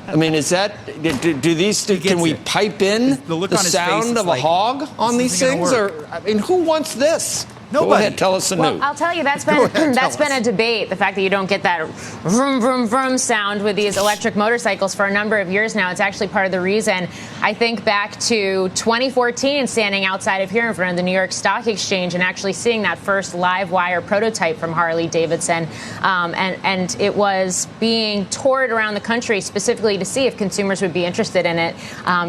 I mean, is that do these? Can we pipe in the sound of a hog on these things? Or I mean, who wants this? Nobody. Go ahead, tell us the news. I'll tell you, that's been a debate. The fact that you don't get that vroom, vroom, vroom sound with these electric motorcycles for a number of years now. It's actually part of the reason. I think back to 2014, standing outside of here in front of the New York Stock Exchange and actually seeing that first Livewire prototype from Harley Davidson. And it was being toured around the country specifically to see if consumers would be interested in it,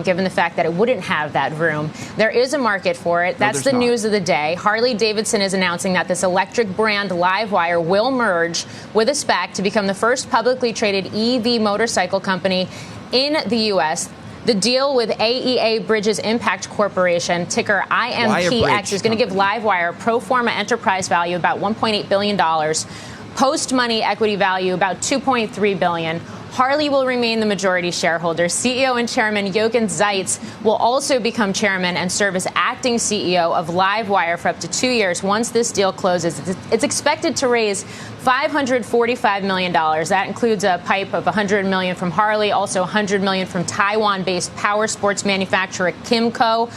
given the fact that it wouldn't have that vroom. There is a market for it. That's the news of the day. Harley Davidson Davidson is announcing that this electric brand Livewire will merge with a SPAC to become the first publicly traded EV motorcycle company in the U.S. The deal with AEA Bridges Impact Corporation, ticker IMPX, is going to give Livewire pro forma enterprise value about $1.8 billion, post-money equity value about $2.3 billion. Harley will remain the majority shareholder. CEO and Chairman Jochen Zeitz will also become chairman and serve as acting CEO of Livewire for up to 2 years once this deal closes. It's expected to raise $545 million. That includes a pipe of $100 million from Harley, also $100 million from Taiwan-based power sports manufacturer Kimco.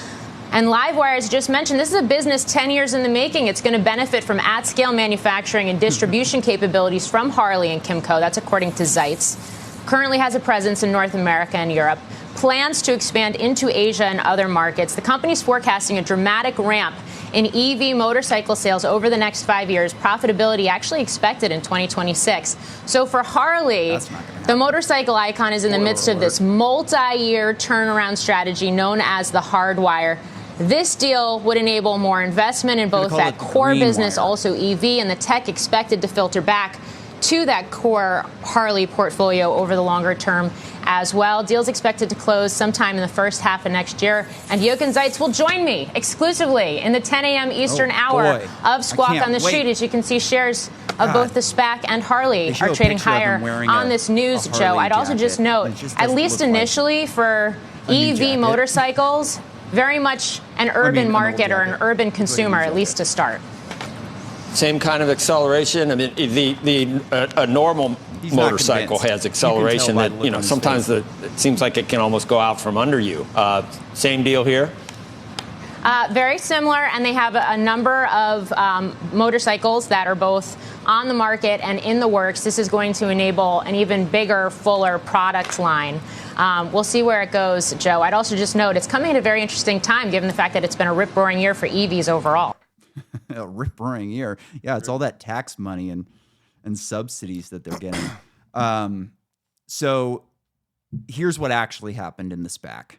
And Livewire, as just mentioned, this is a business 10 years in the making. It's going to benefit from at-scale manufacturing and distribution capabilities from Harley and Kimco. That's according to Zeitz. Currently has a presence in North America and Europe, plans to expand into Asia and other markets. The company's forecasting a dramatic ramp in EV motorcycle sales over the next 5 years, profitability actually expected in 2026. So for Harley, the motorcycle icon is in the midst of this multi-year turnaround strategy known as the Hardwire. This deal would enable more investment in both that core business, also EV, and the tech expected to filter back to that core Harley portfolio over the longer term as well. Deal's expected to close sometime in the first half of next year. And Jochen Zeitz will join me exclusively in the 10 a.m. Eastern hour of Squawk on the Street. As you can see, shares of both the SPAC and Harley are trading higher on this news, Joe. I'd also just note, at least initially for EV motorcycles, very much an urban market or an urban consumer, at least to start. Same kind of acceleration. I mean, a normal motorcycle has acceleration that, you know, sometimes it seems like it can almost go out from under you. Same deal here? Very similar, and they have a number of motorcycles that are both on the market and in the works. This is going to enable an even bigger, fuller product line. We'll see where it goes, Joe. I'd also just note it's coming at a very interesting time, given the fact that it's been a rip-roaring year for EVs overall. A rip-roaring year. Yeah, it's all that tax money and subsidies that they're getting. So here's what actually happened in the SPAC.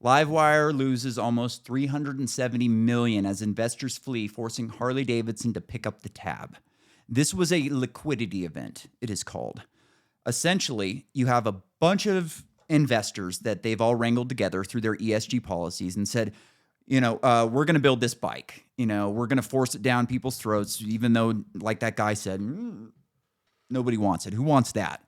Livewire loses almost $370 million as investors flee, forcing Harley-Davidson to pick up the tab. This was a liquidity event, it is called. Essentially, you have a bunch of investors that they've all wrangled together through their ESG policies and said, you know, we're going to build this bike. You know, we're going to force it down people's throats, even though, like that guy said, nobody wants it. Who wants that?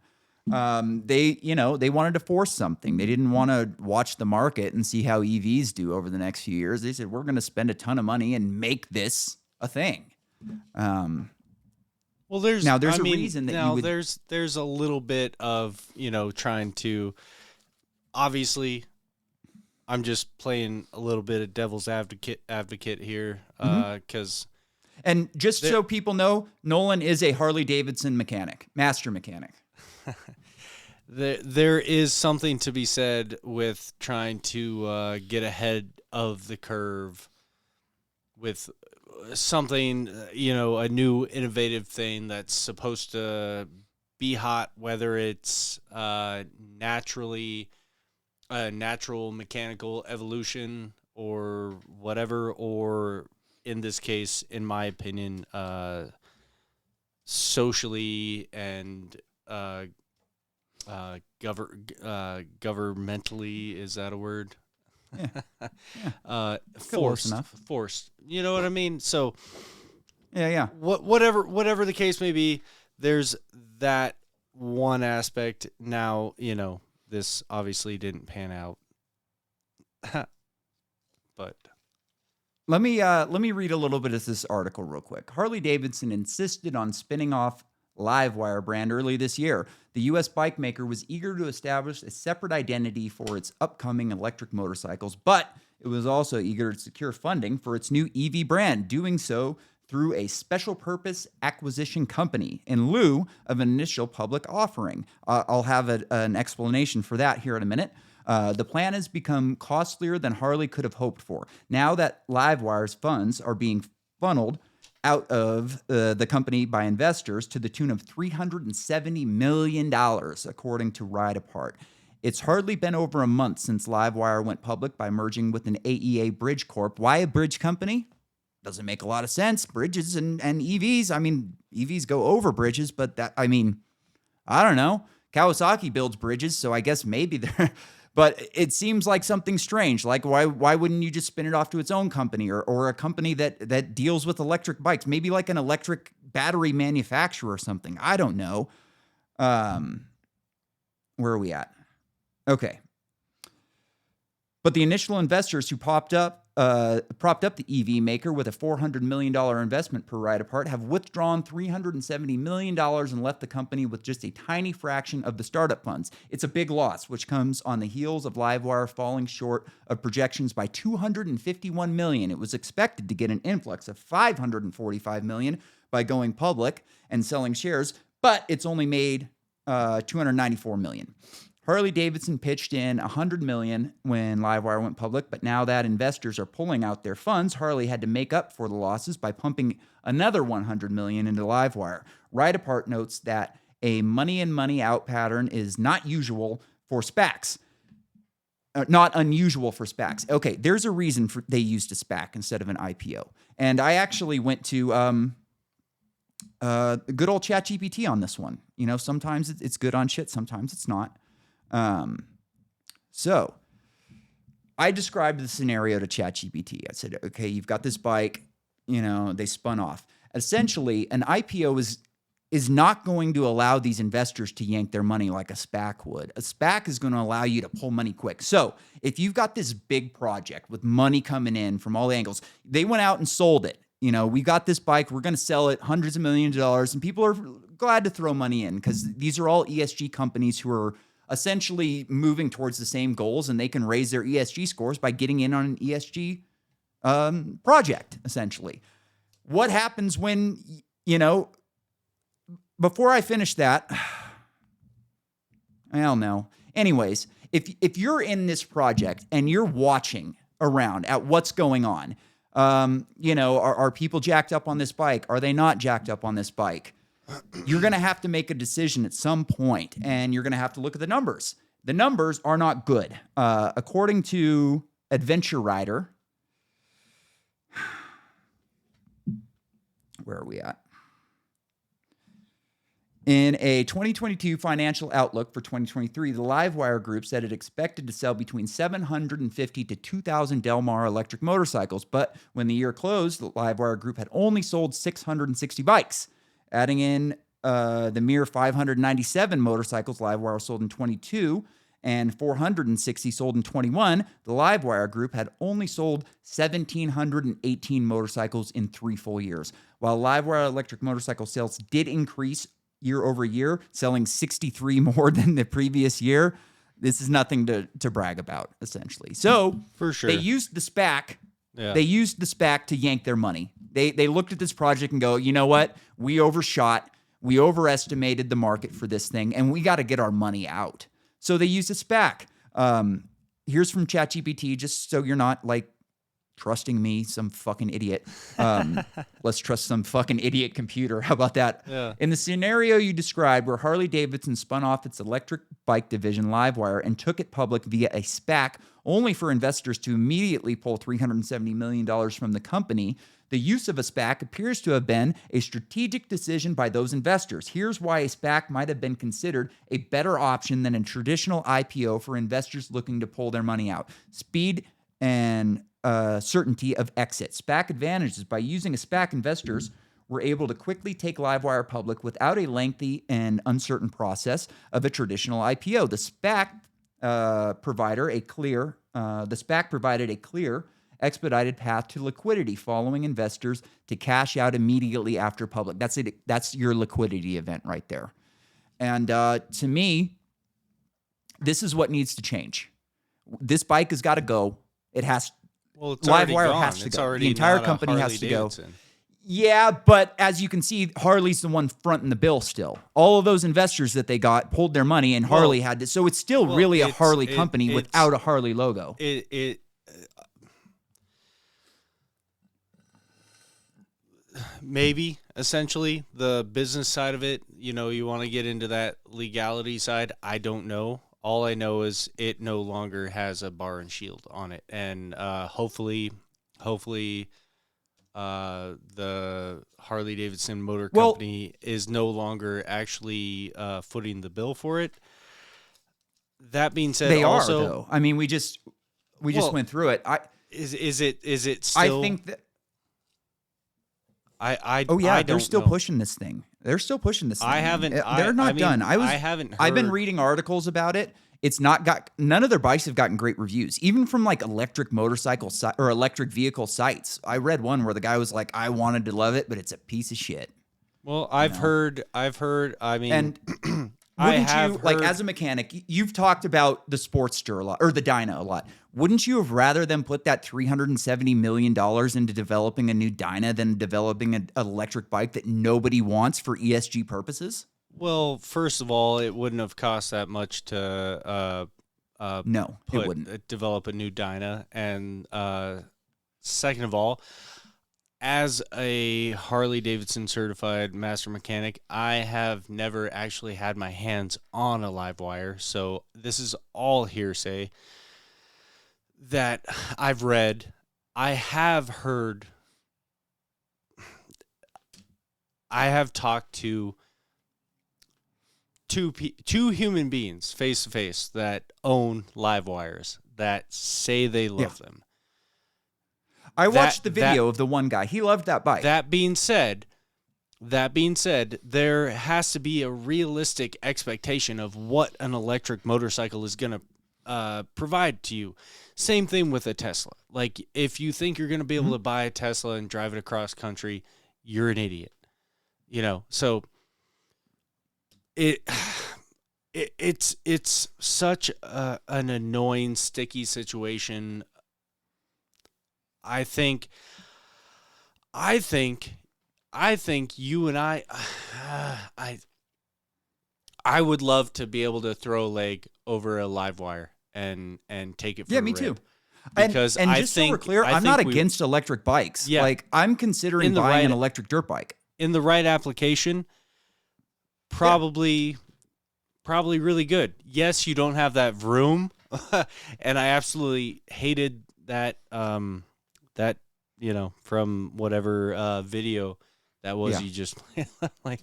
They wanted to force something. They didn't want to watch the market and see how EVs do over the next few years. They said, we're going to spend a ton of money and make this a thing. Well, there's a reason that there's a little bit of, you know, trying to, obviously, I'm just playing a little bit of devil's advocate here, because. And just so people know, Nolan is a Harley-Davidson mechanic, master mechanic. There is something to be said with trying to get ahead of the curve with something, you know, a new innovative thing that's supposed to be hot, whether it's natural mechanical evolution or whatever, or in this case, in my opinion, socially and governmentally, is that a word? Yeah. Forced. You know what I mean? So yeah. Whatever the case may be, there's that one aspect. Now, you know, this obviously didn't pan out. But let me read a little bit of this article real quick. Harley-Davidson insisted on spinning off Livewire brand early this year. The U.S. bike maker was eager to establish a separate identity for its upcoming electric motorcycles, but it was also eager to secure funding for its new EV brand, doing so through a special purpose acquisition company in lieu of an initial public offering. I'll have an explanation for that here in a minute. The plan has become costlier than Harley could have hoped for. Now that Livewire's funds are being funneled out of the company by investors to the tune of $370 million, according to Ride Apart. It's hardly been over a month since Livewire went public by merging with an AEA Bridge Corp. Why a bridge company? doesn't make a lot of sense. Bridges and EVs, I mean, EVs go over bridges, but I don't know. Kawasaki builds bridges, so I guess maybe they're, but it seems like something strange. Like, why wouldn't you just spin it off to its own company or a company that deals with electric bikes? Maybe like an electric battery manufacturer or something. I don't know. Where are we at? Okay. But the initial investors who propped up the EV maker with a $400 million investment per ride apart have withdrawn $370 million and left the company with just a tiny fraction of the startup funds. It's a big loss, which comes on the heels of Livewire falling short of projections by $251 million. It was expected to get an influx of $545 million by going public and selling shares, but it's only made $294 million. Harley-Davidson pitched in $100 million when Livewire went public, but now that investors are pulling out their funds, Harley had to make up for the losses by pumping another $100 million into Livewire. Ride Apart notes that a money in, money out pattern is not usual for SPACs. Not unusual for SPACs. Okay, there's a reason they used a SPAC instead of an IPO. And I actually went to good old ChatGPT on this one. You know, sometimes it's good on shit, sometimes it's not. So I described the scenario to ChatGPT. I said, okay, you've got this bike, you know, they spun off. Essentially, an IPO is not going to allow these investors to yank their money like a SPAC would. A SPAC is going to allow you to pull money quick. So if you've got this big project with money coming in from all angles, they went out and sold it. You know, we got this bike, we're going to sell it hundreds of millions of dollars, and people are glad to throw money in because these are all ESG companies who are essentially moving towards the same goals, and they can raise their ESG scores by getting in on an ESG project, essentially. What happens when, you know, before I finish that, I don't know. Anyways, if you're in this project and you're watching around at what's going on, you know, are people jacked up on this bike? Are they not jacked up on this bike? You're going to have to make a decision at some point, and you're going to have to look at the numbers. The numbers are not good. According to Adventure Rider, where are we at? In a 2022 financial outlook for 2023, the Livewire Group said it expected to sell between 750 to 2,000 Del Mar electric motorcycles, but when the year closed, the Livewire Group had only sold 660 bikes. Adding in the mere 597 motorcycles Livewire sold in 22 and 460 sold in 21, the Livewire Group had only sold 1,718 motorcycles in 3 full years. While Livewire electric motorcycle sales did increase year over year, selling 63 more than the previous year, this is nothing to brag about, essentially. So for sure, they used the SPAC. Yeah. They used the SPAC to yank their money. They looked at this project and go, you know what? We overshot. We overestimated the market for this thing, and we got to get our money out. So they used a SPAC. Here's from ChatGPT, just so you're not like trusting me, some fucking idiot. Let's trust some fucking idiot computer. How about that? Yeah. In the scenario you described, where Harley-Davidson spun off its electric bike division Livewire and took it public via a SPAC, only for investors to immediately pull $370 million from the company, the use of a SPAC appears to have been a strategic decision by those investors. Here's why a SPAC might have been considered a better option than a traditional IPO for investors looking to pull their money out. Speed and certainty of exit. SPAC advantages. By using a SPAC, investors were able to quickly take Livewire public without a lengthy and uncertain process of a traditional IPO. The SPAC provided a clear, expedited path to liquidity, following investors to cash out immediately after public. That's it. That's your liquidity event right there. And to me, this is what needs to change. This bike has got to go. It has. Well, it's already Livewire gone. has to It's go. already The entire not a company has to go. Harley-Davidson. Yeah, but as you can see, Harley's the one fronting the bill still. All of those investors that they got pulled their money, and Harley had to. So it's still really a Harley company without a Harley logo. Maybe essentially the business side of it, you know, you want to get into that legality side. I don't know. All I know is it no longer has a bar and shield on it, and hopefully the Harley Davidson Motor Company is no longer actually footing the bill for it. That being said, they also, are though. I mean, we just went through it. Is it still? I think that. I they're still pushing this thing. They're still pushing this thing. They're not done. I haven't. I've been reading articles about it. It's not got. None of their bikes have gotten great reviews, even from like electric motorcycle or electric vehicle sites. I read one where the guy was like, "I wanted to love it, but it's a piece of shit." Well, I've heard. I mean, and wouldn't you like as a mechanic? You've talked about the Sportster a lot or the Dyna a lot. Wouldn't you have rather them put that $370 million into developing a new Dyna than developing an electric bike that nobody wants for ESG purposes? Well, first of all, it wouldn't have cost that much to no, it wouldn't develop a new Dyna, and second of all, as a Harley Davidson certified master mechanic, I have never actually had my hands on a live wire, so this is all hearsay that I've read. I have heard, I have talked to two human beings face to face that own live wires that say they love them. I watched the video of the one guy. He loved that bike. That being said, there has to be a realistic expectation of what an electric motorcycle is going to provide to you. Same thing with a Tesla. Like, if you think you're going to be able to buy a Tesla and drive it across country, you're an idiot. So it's such an annoying, sticky situation. I think you and I would love to be able to throw a leg over a live wire and take it for a me rip. too. Because and just so we're clear, I'm not against electric bikes. Yeah. Like, I'm considering buying an electric dirt bike. In the right application, probably really good. Yes, you don't have that vroom, and I absolutely hated that from whatever video that was you just played. Like,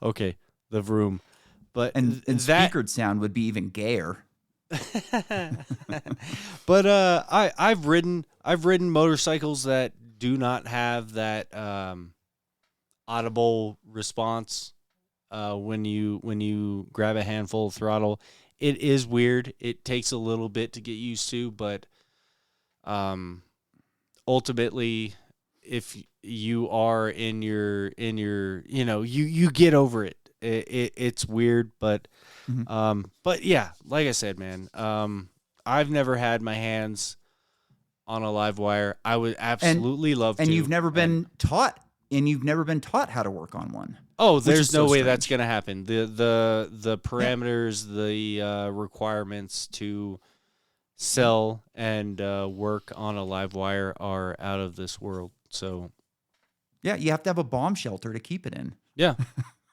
okay, the vroom. But and speakered sound would be even gayer. But I've ridden motorcycles that do not have that audible response when you grab a handful of throttle. It is weird. It takes a little bit to get used to, but ultimately, if you are in your you get over it. It's weird, but yeah, like I said, man, I've never had my hands on a live wire. I would absolutely love to. And you've never been taught, how to work on one. Oh, there's no way that's going to happen. The parameters, the requirements to sell and work on a live wire are out of this world. So, yeah, you have to have a bomb shelter to keep it in. Yeah.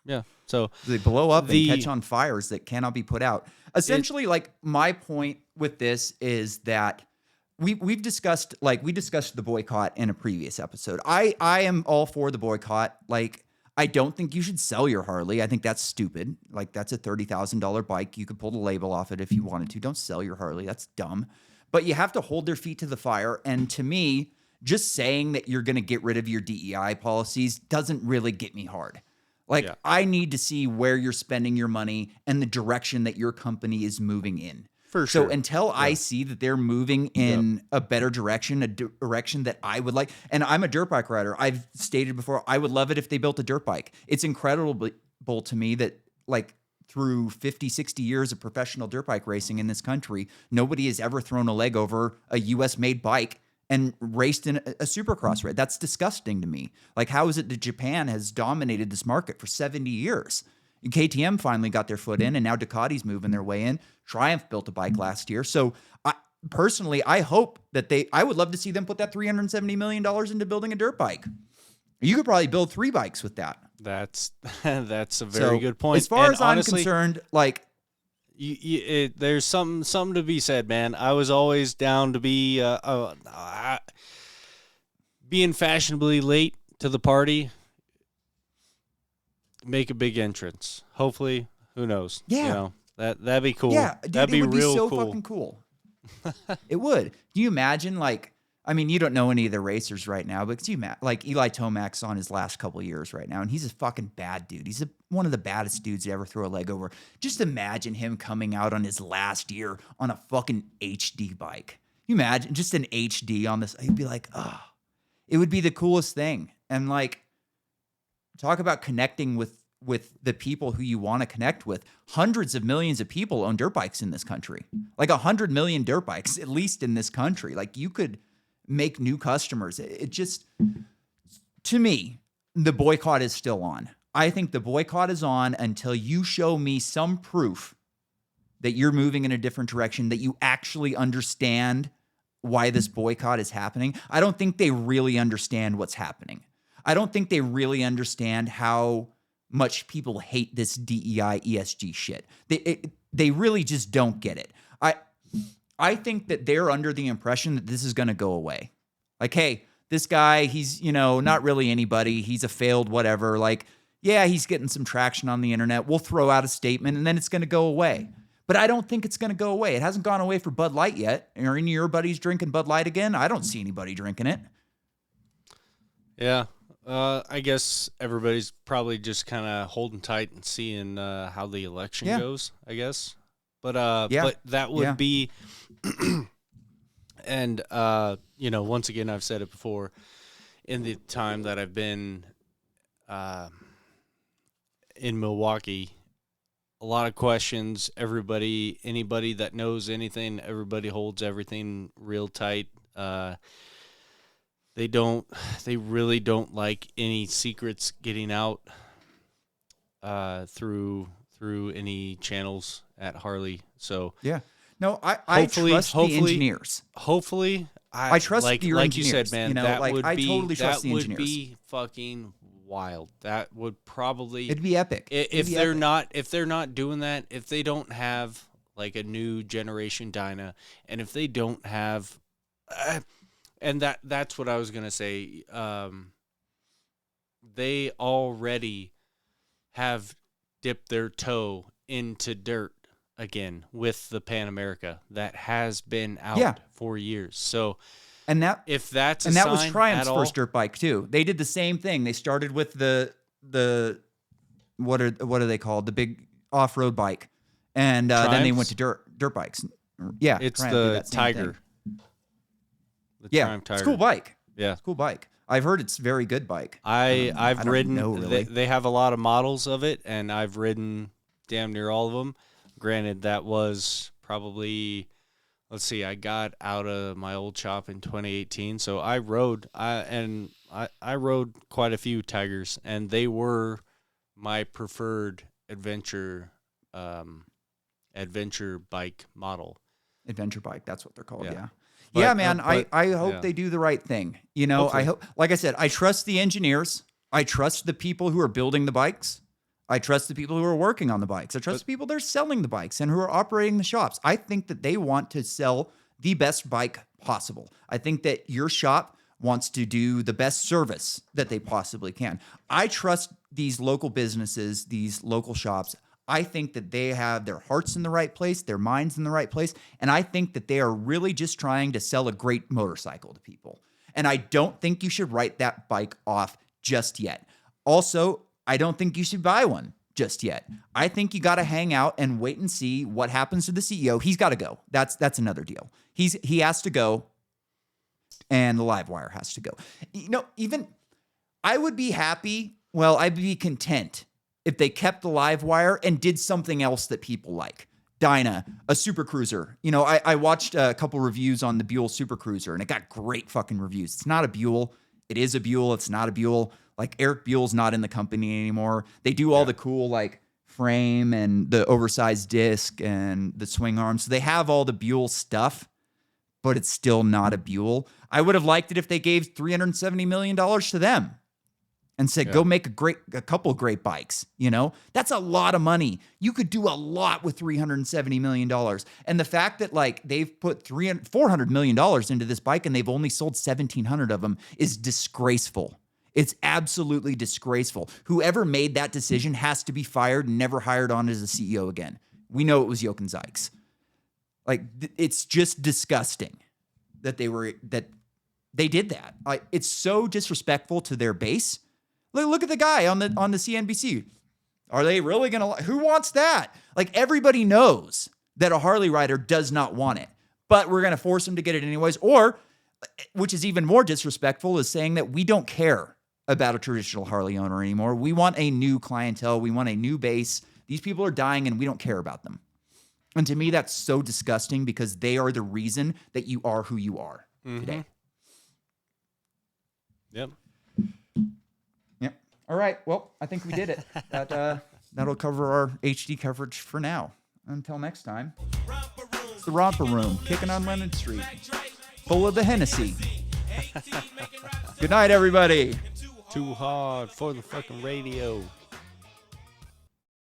Yeah. So they blow up and catch on fires that cannot be put out. Essentially, like, my point with this is that we discussed the boycott in a previous episode. I am all for the boycott. Like, I don't think you should sell your Harley. I think that's stupid. Like, that's a $30,000 bike. You could pull the label off it if you wanted to. Don't sell your Harley. That's dumb. But you have to hold their feet to the fire. And to me, just saying that you're going to get rid of your DEI policies doesn't really get me hard. Like, I need to see where you're spending your money and the direction that your company is moving in. For sure. So until I see that they're moving in a better direction, a direction that I would like, and I'm a dirt bike rider. I've stated before, I would love it if they built a dirt bike. It's incredible to me that, like, through 50, 60 years of professional dirt bike racing in this country, nobody has ever thrown a leg over a US-made bike and raced in a supercross race. That's disgusting to me. Like, how is it that Japan has dominated this market for 70 years? KTM finally got their foot in, and now Ducati's moving their way in. Triumph built a bike last year. So personally, I hope that I would love to see them put that $370 million into building a dirt bike. You could probably build 3 bikes with that. That's a very good point. As far as honestly, I'm concerned, like, there's something to be said, man. I was always down to be being fashionably late to the party, make a big entrance. Hopefully, who knows? Yeah. You know, that'd be cool. Yeah, dude, that'd be it would real be so cool. fucking cool. It would. Can you imagine, like, I mean, you don't know any of the racers right now, but like Eli Tomac's on his last couple of years right now, and he's a fucking bad dude. He's one of the baddest dudes to ever throw a leg over. Just imagine him coming out on his last year on a fucking HD bike. You imagine just an HD on this? He'd be like, oh, it would be the coolest thing. And like, talk about connecting with the people who you want to connect with. Hundreds of millions of people own dirt bikes in this country. Like 100 million dirt bikes, at least in this country. Like you could make new customers. It just, to me, the boycott is still on. I think the boycott is on until you show me some proof that you're moving in a different direction, that you actually understand why this boycott is happening. I don't think they really understand what's happening. I don't think they really understand how much people hate this DEI ESG shit. They really just don't get it. I think that they're under the impression that this is going to go away. Like, hey, this guy, he's, not really anybody. He's a failed whatever. Like, yeah, he's getting some traction on the internet. We'll throw out a statement and then it's going to go away. But I don't think it's going to go away. It hasn't gone away for Bud Light yet. Are any of your buddies drinking Bud Light again? I don't see anybody drinking it. Yeah. I guess everybody's probably just kind of holding tight and seeing how the election goes, I guess. But but that would be and once again I've said it before, in the time that I've been in Milwaukee, a lot of questions, anybody that knows anything, everybody holds everything real tight. They really don't like any secrets getting out through any channels at Harley. So yeah, no, I trust the engineers. Hopefully, I trust your like engineers. You said, man, that would I be, totally trust the engineers. That would be fucking wild. That would probably it'd be epic. If they're not doing that, if they don't have like a new generation Dyna, and if they don't have and that's what I was going to say. They already have dipped their toe into dirt again with the Pan America that has been out for years. So, and that was Triumph's first dirt bike too. They did the same thing. They started with the what are they called? The big off-road bike, and then they went to dirt bikes. Yeah, it's Triumph the Tiger. Yeah, it's a cool bike. Yeah, it's a cool bike. I've heard it's a very good bike. I've ridden. Really. They have a lot of models of it, and I've ridden damn near all of them. Granted, that was probably, let's see, I got out of my old shop in 2018, so I rode. I rode quite a few Tigers, and they were my preferred adventure bike model. Adventure bike, that's what they're called. Yeah. But, yeah, man. I hope they do the right thing. Hopefully. I hope, like I said, I trust the engineers. I trust the people who are building the bikes. I trust the people who are working on the bikes. I trust the people that are selling the bikes and who are operating the shops. I think that they want to sell the best bike possible. I think that your shop wants to do the best service that they possibly can. I trust these local businesses, these local shops. I think that they have their hearts in the right place, their minds in the right place, and I think that they are really just trying to sell a great motorcycle to people. And I don't think you should write that bike off just yet. Also, I don't think you should buy one just yet. I think you got to hang out and wait and see what happens to the CEO. He's got to go. That's another deal. He has to go, and the Livewire has to go. Even I would be happy. Well, I'd be content if they kept the Livewire and did something else that people like. Dyna, a Super Cruiser. I watched a couple reviews on the Buell Super Cruiser, and it got great fucking reviews. It's not a Buell. It is a Buell. It's not a Buell. Like, Eric Buell's not in the company anymore. They do all the cool, like, frame and the oversized disc and the swing arms. So they have all the Buell stuff, but it's still not a Buell. I would have liked it if they gave $370 million to them. and said, go make a couple of great bikes. You know, that's a lot of money. You could do a lot with $370 million. And the fact that like they've put $400 million into this bike and they've only sold 1,700 of them is disgraceful. It's absolutely disgraceful. Whoever made that decision has to be fired and never hired on as a CEO again. We know it was Jochen Zykes. Like, it's just disgusting that they did that. It's so disrespectful to their base. Look at the guy on the CNBC. Are they really going to? Who wants that? Like, everybody knows that a Harley rider does not want it, but we're going to force them to get it anyways. Or, which is even more disrespectful, is saying that we don't care about a traditional Harley owner anymore. We want a new clientele. We want a new base. These people are dying and we don't care about them. And to me, that's so disgusting because they are the reason that you are who you are today. Yep. Yep. All right. Well, I think we did it. That'll cover our HD coverage for now. Until next time, it's the Romper Room, kicking on Lennon Street, full of the Hennessy. Good night, everybody. Too hard for the fucking radio.